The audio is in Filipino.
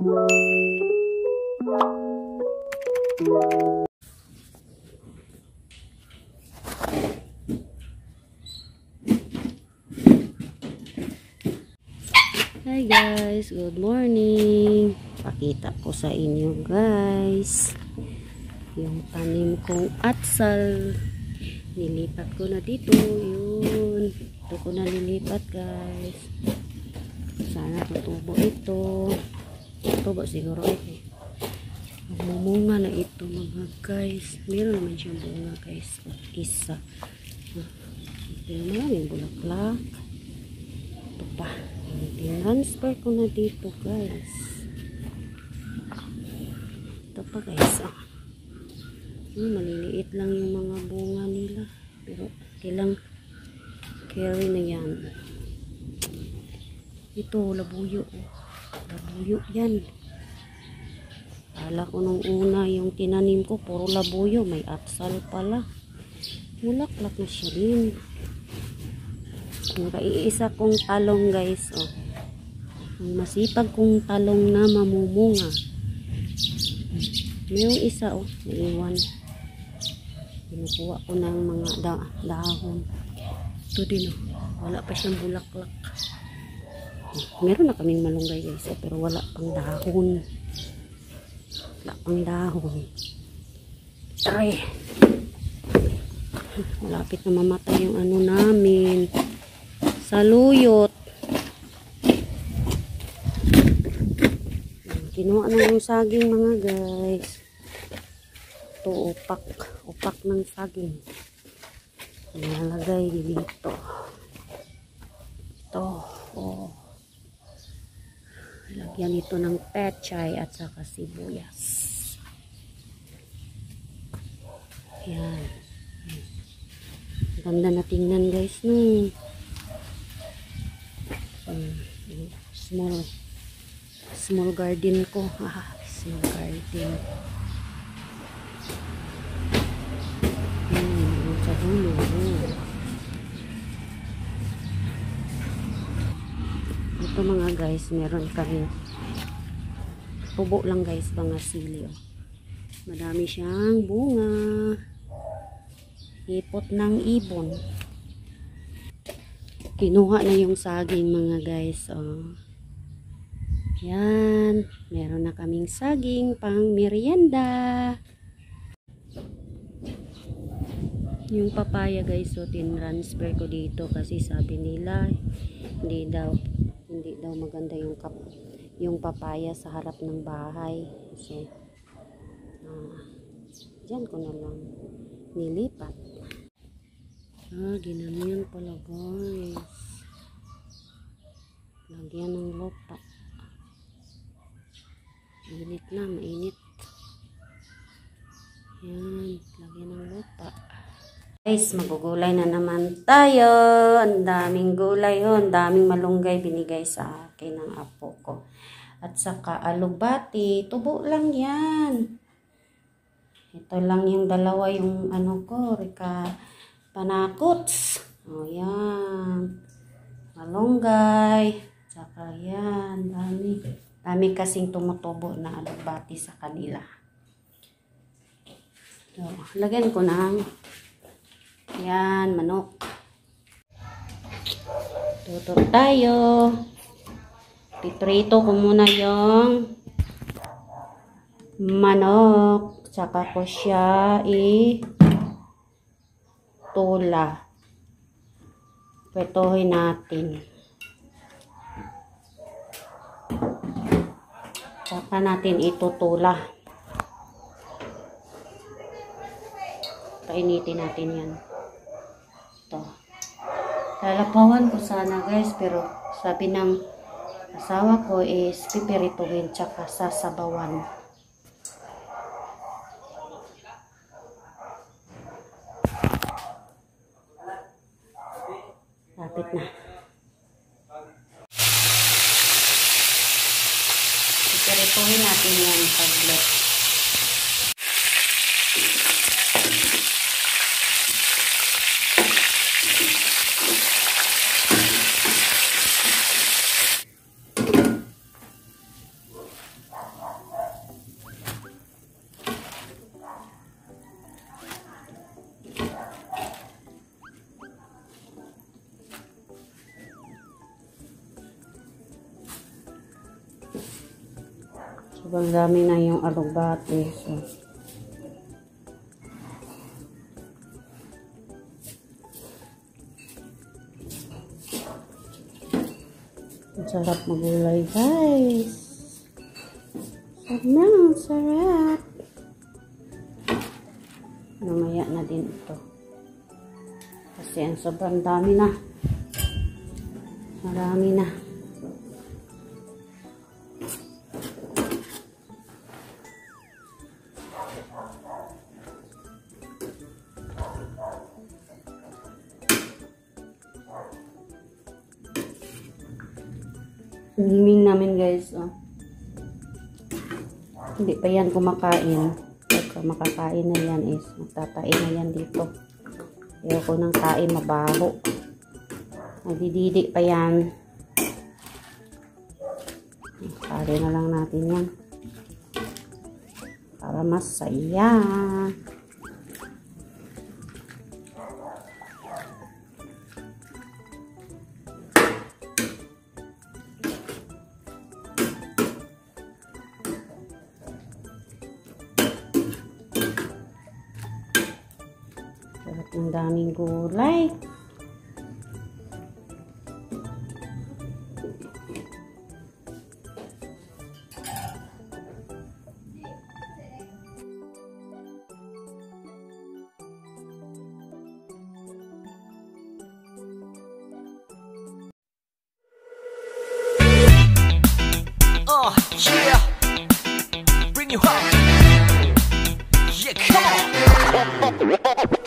Hi guys, good morning. Pakita ko sa inyo guys yung tanim kong atsal. Nilipat ko na dito. Yun, ito ko na nilipat guys. Sana tutubo ito. Tutubo siguro ito. Mamumunga na ito mga guys. Meron naman siyang bunga guys. Isa. Pero maraming bulaklak. Ito pa. Transfer ko na dito guys. Ito pa guys. Maliliit lang yung mga bunga nila. Pero ilang carry na yan. Ito labuyo. Labuyo yan. Kala ko nung una yung tinanim ko puro labuyo. May atsal pala. Bulaklak na siya din. Yung iisa kong talong guys, ang masipag kong talong na mamumunga. Mayroong isa naiwan. Kinukuha ko ng mga dahon. Ito din wala pa siyang bulaklak. Meron na kaming malunggay guys, pero wala pang dahon. Wala pang dahon. Try. Malapit na mamatay yung ano namin. Saluyot. Kinuha na yung saging mga guys. Ito upak ng saging. Nilalagay dito. Ito. Lagyan ito ng pechay at saka sibuyas. Yan. Ganda na tingnan guys no. Small garden ko. Small garden. Sa dulo. Ito mga guys, meron kami tubo lang guys, mga sili. Madami siyang bunga. Ipot ng ibon. Kinuha na yung saging mga guys. Yan. Meron na kaming saging pang merienda. Yung papaya guys, tinransfer ko dito kasi sabi nila hindi daw maganda yung papaya sa harap ng bahay. Kasi dyan ko na lang nilipat. Ginamihan pala guys. Lagyan ng lupa. Mainit na, mainit. Yan, lagyan ng lupa. Guys, magugulay na naman tayo. Ang daming gulay ang daming malunggay binigay sa akin ng apo ko. At saka alubati, tubo lang yan. Ito lang yung dalawa yung ano ko, panakots. Yan. Malunggay. Saka yan. Dami kasing tumutubo na alubati sa kanila. So, lagyan ko ng yan, manok. Tuto tayo. Piprito ko muna yung manok. Saka ko siya tula. Pretohin natin. Saka natin itutula. Painitin natin yan. Ito. Lalapawan ko sana guys, pero sabi ng asawa ko is pipirituhin tsaka sasabawan. Lapit na. Pipirituhin natin yan paglet. Sobrang dami na yung alugbate. So, ang sarap magulay, guys. Sobrang sarap. Namaya na din ito. Kasi ang sobrang dami na. Marami na. Himing namin, guys. Oh. Hindi pa yan kumakain. Pagka makakain na yan is magtatain na yan dito. Ayoko ng kain, mabaho. Nagdididi pa yan. Kari na lang natin yan. Para masaya. Sarap ng daming gulay. Yeah, bring you home. Yeah, come on.